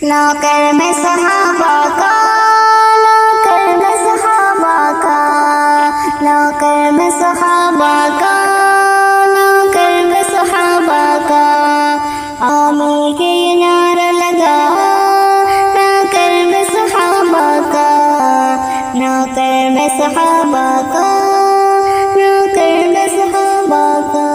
نوکر میں صحابہ کا، نوکر میں صحابہ کا، نوکر میں صحابہ کا، نوکر میں صحابہ کا، عامل کے نعرہ لگا، نوکر میں صحابہ کا، نوکر میں صحابہ کا، نوکر میں صحابہ کا،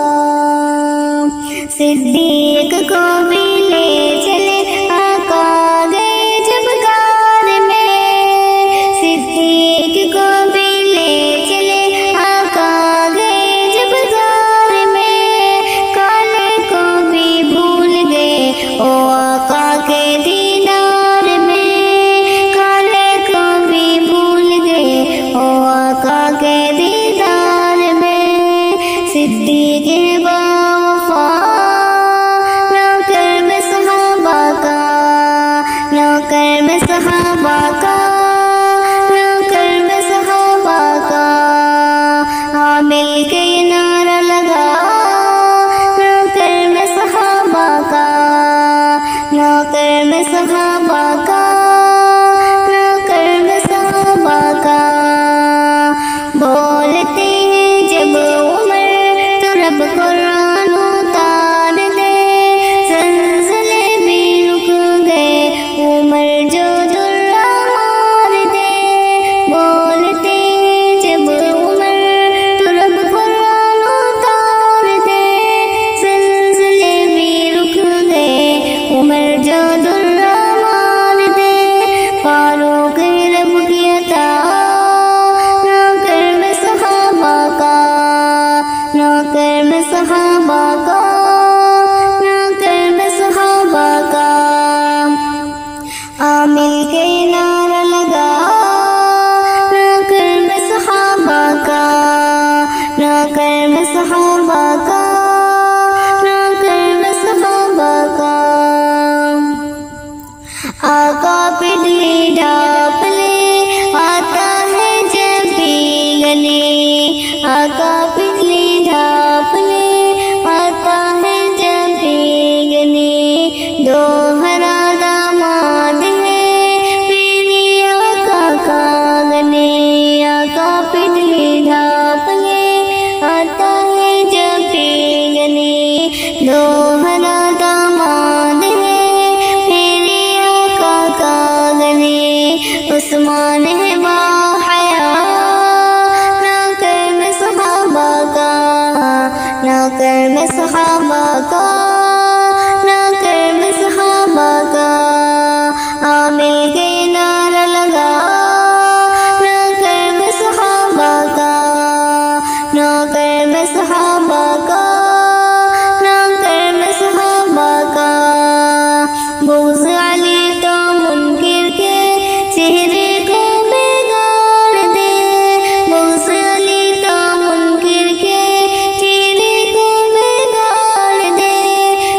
صدیق کو بھی لے چلے آقا گئے جب غار میں، صدیق کو بھی لے چلے آقا گئے جب غار میں، کالے کو بھی بھول گئے او آقا کے دیدار میں، کالے کو بھی بھول گئے او آقا کے دیدار میں، صدیق باوفا نوکر میں صحابہ کا، نوکر میں صحابہ کا، نوکر میں صحابہ کا، عامل کے نعرہ لگا، نوکر میں صحابہ کا، نوکر میں صحابہ کا، نوکر میں صحابہ کا، بولتے ہیں جب عمر تو رب قرآن اتار دے، زلزلے بھی رک گئے عمر جو درہ مار دے، بولتے ہیں جب عمر تو رب قرآن اتار دے، زلزلے بھی رک گئے عمر جو درہ مار دے، فاروق رب کی عطا نوکر میں صحابہ کا، نوکر میں صحابہ کا، نوکر میں صحابہ کا، عامل کے نعرہ لگا، نوکر میں صحابہ کا، نوکر میں صحابہ کا، نوکر میں صحابہ کا، آقا پڈلی ڈھاپ لے آتا ہے جب بھی گلی، آقا پڈلی ڈھاپ لے آتا ہے جب بھی گلی، دو ہرا داماد ہے میری آقا کا گلی، آقا پڈلی ڈھاپ لے آتا ہے جب بھی گلی، دو ہرا داماد ہے میری آقا کا گلی، عثمان ہے باحیا نوکر میں صحابہ کا، نوکر میں صحابہ کا، نوکر میں صحابہ کا، عامل کے نعرہ لگا، نوکر میں صحابہ کا، نوکر میں صحابہ کا، نوکر میں صحابہ کا، بغض علی تو منکر کے چہرے کو بگاڑ دے، بغض علی تو منکر کے چہرے کو بگاڑ دے،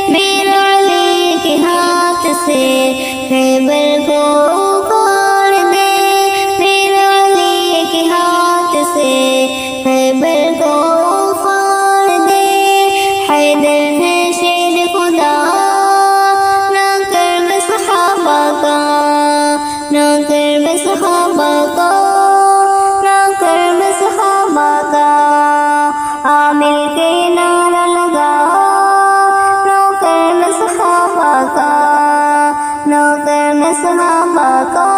میر علی کے ہاتھ سے خیبر کو اکھاڑ دے، میر علی کے ہاتھ سے خیبر کو اکھاڑ دے، حیدر ہے شیر خدا نوکر میں صحابہ کا، نوکر میں صحابہ کا، نوکر میں صحابہ کا، عامل کے نعرہ لگا، نوکر میں صحابہ کا، نوکر میں صحابہ کا،